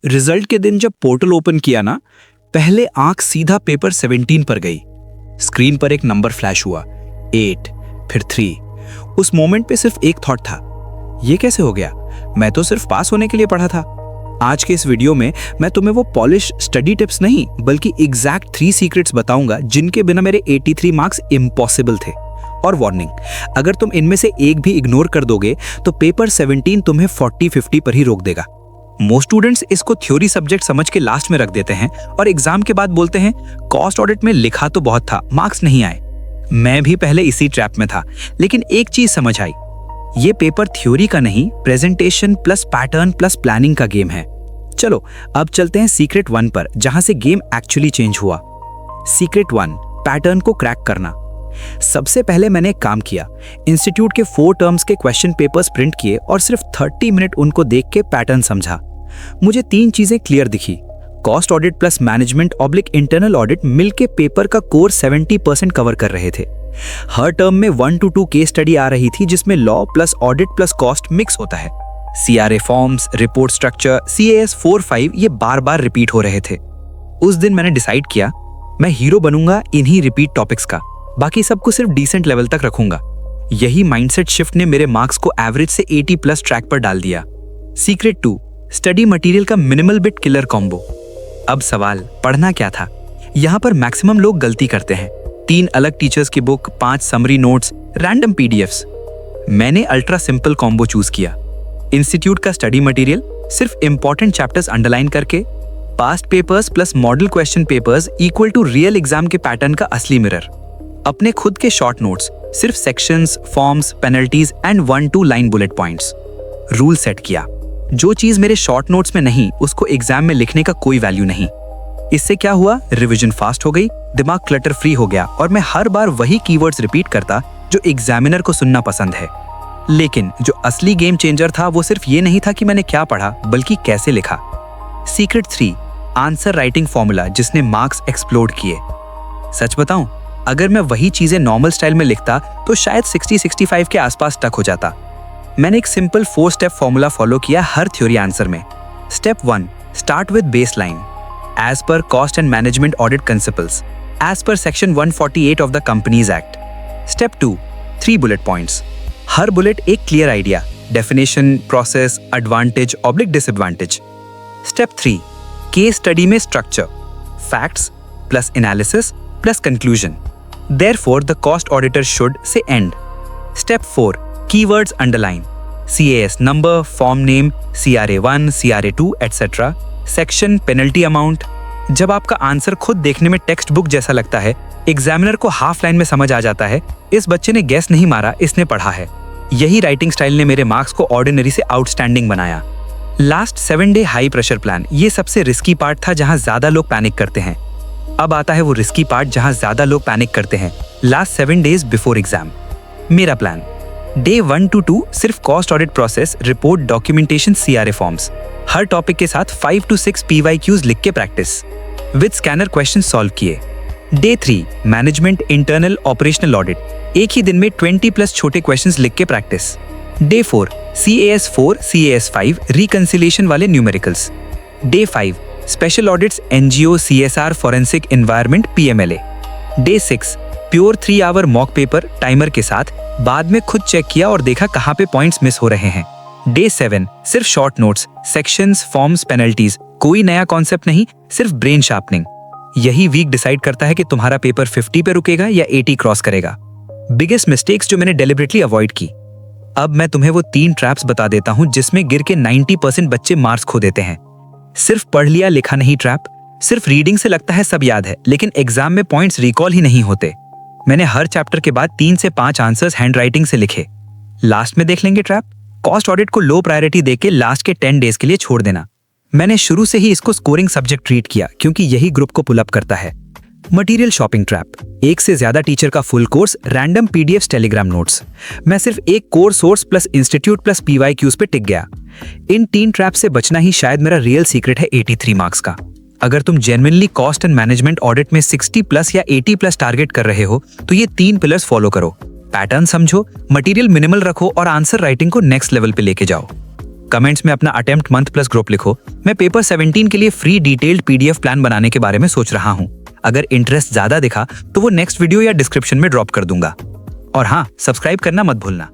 Result के दिन जब पोर्टल ओपन किया ना, पहले आंख सीधा पेपर 17 पर गई। स्क्रीन पर एक नंबर फ्लैश हुआ, 8, फिर 3। उस मोमेंट पे सिर्फ एक थॉट था, ये कैसे हो गया? मैं तो सिर्फ पास होने के लिए पढ़ा था। आज के इस वीडियो में मैं तुम्हें वो पॉलिश स्टडी टिप्स नहीं, बल्कि एग्जैक्ट 3 सीक्रेट्स बताऊंगा जिनके बिना मेरे 83 मार्क्स इम्पॉसिबल थे। और वार्निंग, अगर तुम इनमें से एक भी इग्नोर कर दोगे तो पेपर 17 तुम्हें 40-50 पर ही रोक देगा। मोस्ट स्टूडेंट्स इसको थ्योरी सब्जेक्ट समझ के लास्ट में रख देते हैं और एग्जाम के बाद बोलते हैं कॉस्ट ऑडिट में लिखा तो बहुत था, मार्क्स नहीं आए। मैं भी पहले इसी ट्रैप में था, लेकिन एक चीज समझ आई, ये पेपर थ्योरी का नहीं, presentation plus pattern plus planning का गेम है। चलो अब चलते हैं सीक्रेट 1 पर, जहां से गेम एक्चुअली चेंज हुआ। सीक्रेट 1, पैटर्न को क्रैक करना। सबसे पहले मैंने एक काम किया, इंस्टीट्यूट के 4 टर्म्स के क्वेश्चन पेपर्स प्रिंट किए और सिर्फ 30 मिनट उनको देख के पैटर्न समझा। मुझे 3 चीजें क्लियर दिखी। Cost audit plus management oblique internal audit मिलके पेपर का कोर 70% कवर कर रहे थे। हर टर्म में 1 to 2 केस स्टडी आ रही थी, जिसमें law plus audit plus cost mix होता है। CRA forms, report structure, CAS 4-5 ये बार बार रिपीट हो रहे थे। उस दिन मैंने डिसाइड किया, मैं हीरो बनूंगा इन्हीं रिपीट टॉपिक्स का, बाकी सबको सिर्फ डिसेंट लेवल तक रखूंगा। यही माइंडसेट शिफ्ट ने मेरे मार्क्स को एवरेज से 80+ ट्रैक पर डाल दिया। सीक्रेट 2, स्टडी मटेरियल का मिनिमल बिट किलर कॉम्बो। अब सवाल, पढ़ना क्या था? यहाँ पर मैक्सिमम लोग गलती करते हैं। 3 अलग टीचर्स की book, 5 summary notes, random PDFs। मैंने अल्ट्रा सिंपल कॉम्बो चूज किया। इंस्टीट्यूट का स्टडी मटेरियल, सिर्फ इंपॉर्टेंट चैप्टर्स अंडरलाइन करके, past papers plus model question papers equal to real exam के पैटर्न का असली मिरर। अपने खुद के शॉर्ट नोट्स, सिर्फ sections, forms, penalties and 1-2 line bullet points. Rule set किया, जो चीज मेरे शॉर्ट नोट्स में नहीं, उसको एग्जाम में लिखने का कोई वैल्यू नहीं। इससे क्या हुआ, रिवीजन फास्ट हो गई, दिमाग क्लटर फ्री हो गया और मैं हर बार वही कीवर्ड्स रिपीट करता जो एग्जामिनर को सुनना पसंद है। लेकिन जो असली गेम चेंजर था वो सिर्फ ये नहीं था कि मैंने क्या पढ़ा, बल्कि कैसे लिखा। सीक्रेट 3, आंसर राइटिंग फॉर्मूला, जिसने मार्क्स एक्सप्लोड किए। सच बताऊं, अगर मैं वही चीजें नॉर्मल स्टाइल में लिखता तो शायद 60-65 के आसपास टक हो जाता। मैंने एक सिंपल 4 स्टेप फॉर्मूला फॉलो किया हर थ्योरी आंसर में। Step 1, start with baseline as per cost and management audit principles as per section 148 of the companies act. Step 2, 3 bullet points, हर बुलेट एक clear idea, definition, process, advantage oblique disadvantage. Step 3, case study में structure, facts plus analysis plus conclusion. Therefore, the cost auditor should say end. Step 4, keywords underline, CAS number, form name, CRA1, CRA2, etc. Section, penalty amount। जब आपका answer खुद देखने में text book जैसा लगता है, examiner को हाफ लाइन में समझ आ जाता है, इस बच्चे ने गैस नहीं मारा, इसने पढ़ा है। यही राइटिंग स्टाइल ने मेरे मार्क्स को ऑर्डिनरी से आउटस्टैंडिंग बनाया। Last 7 day high pressure plan, ये सबसे रिस्की पार्ट था जहां ज्यादा लोग पैनिक करते हैं। अब आता है वो रिस्की पार्ट जहां ज्यादा लोग पैनिक करते हैं, लास्ट 7 डेज बिफोर एग्जाम। मेरा प्लान, डे 1 to 2 सिर्फ cost audit process, report, documentation, CRA forms, हर टॉपिक के साथ 5 to 6 PYQs लिख के practice, with scanner question solve किए। Day 3, management internal operational audit, एक ही दिन में 20+ छोटे क्वेश्चंस लिख के practice. Day 4, CAS 4, CAS 5 reconciliation वाले numericals. Day 5, special audits, NGO, CSR, forensic environment, PMLA। Day 6, pure 3 hour mock paper timer के साथ, बाद में खुद चेक किया और देखा कहाँ पे पॉइंट्स मिस हो रहे हैं। डे 7, सिर्फ short notes, sections, forms, penalties, कोई नया कॉन्सेप्ट नहीं, सिर्फ ब्रेन शार्पनिंग। यही वीक डिसाइड करता है कि तुम्हारा पेपर 50 पे रुकेगा या 80 क्रॉस करेगा। बिगेस्ट मिस्टेक्स जो मैंने डेलिबरेटली अवॉइड की। अब मैं तुम्हें वो 3 ट्रैप्स बता देता हूं जिसमें गिर के 90% बच्चे मार्क्स खो देते हैं। सिर्फ पढ़ लिया लिखा नहीं ट्रैप, सिर्फ रीडिंग से लगता है सब याद है, लेकिन एग्जाम में पॉइंट्स रिकॉल ही नहीं होते। मैंने हर चैप्टर के बाद 3 से 5 आंसर्स हैंड राइटिंग से लिखे। लास्ट में देख लेंगे ट्रैप। कॉस्ट ऑडिट को लो प्रायोरिटी देके लास्ट के 10 डेज के लिए छोड़ देना। मैंने शुरू से ही इसको स्कोरिंग सब्जेक्ट ट्रीट किया क्योंकि यही ग्रुप को पुल अप करता है। मटेरियल शॉपिंग ट्रैप, एक से ज्यादा टीचर का full course, random PDFs, Telegram notes. मैं सिर्फ एक core source plus institute plus PYQs पे टिक गया। इन 3 ट्रैप से बचना ही शायद मेरा रियल सीक्रेट है 83 मार्क्स का। अगर तुम genuinely cost and management audit में 60+ या 80+ टारगेट कर रहे हो तो ये 3 पिलर्स फॉलो करो। पैटर्न समझो, मटेरियल मिनिमल रखो और आंसर राइटिंग को नेक्स्ट लेवल पे लेके जाओ। कमेंट्स में अपना अटेम्प्ट मंथ प्लस ग्रुप लिखो। मैं पेपर 17 के लिए फ्री डिटेल्ड पीडीएफ प्लान बनाने के बारे में सोच रहा हूँ। अगर इंटरेस्ट ज्यादा दिखा तो वो नेक्स्ट वीडियो या डिस्क्रिप्शन में ड्रॉप कर दूंगा। और हाँ, सब्सक्राइब करना मत भूलना।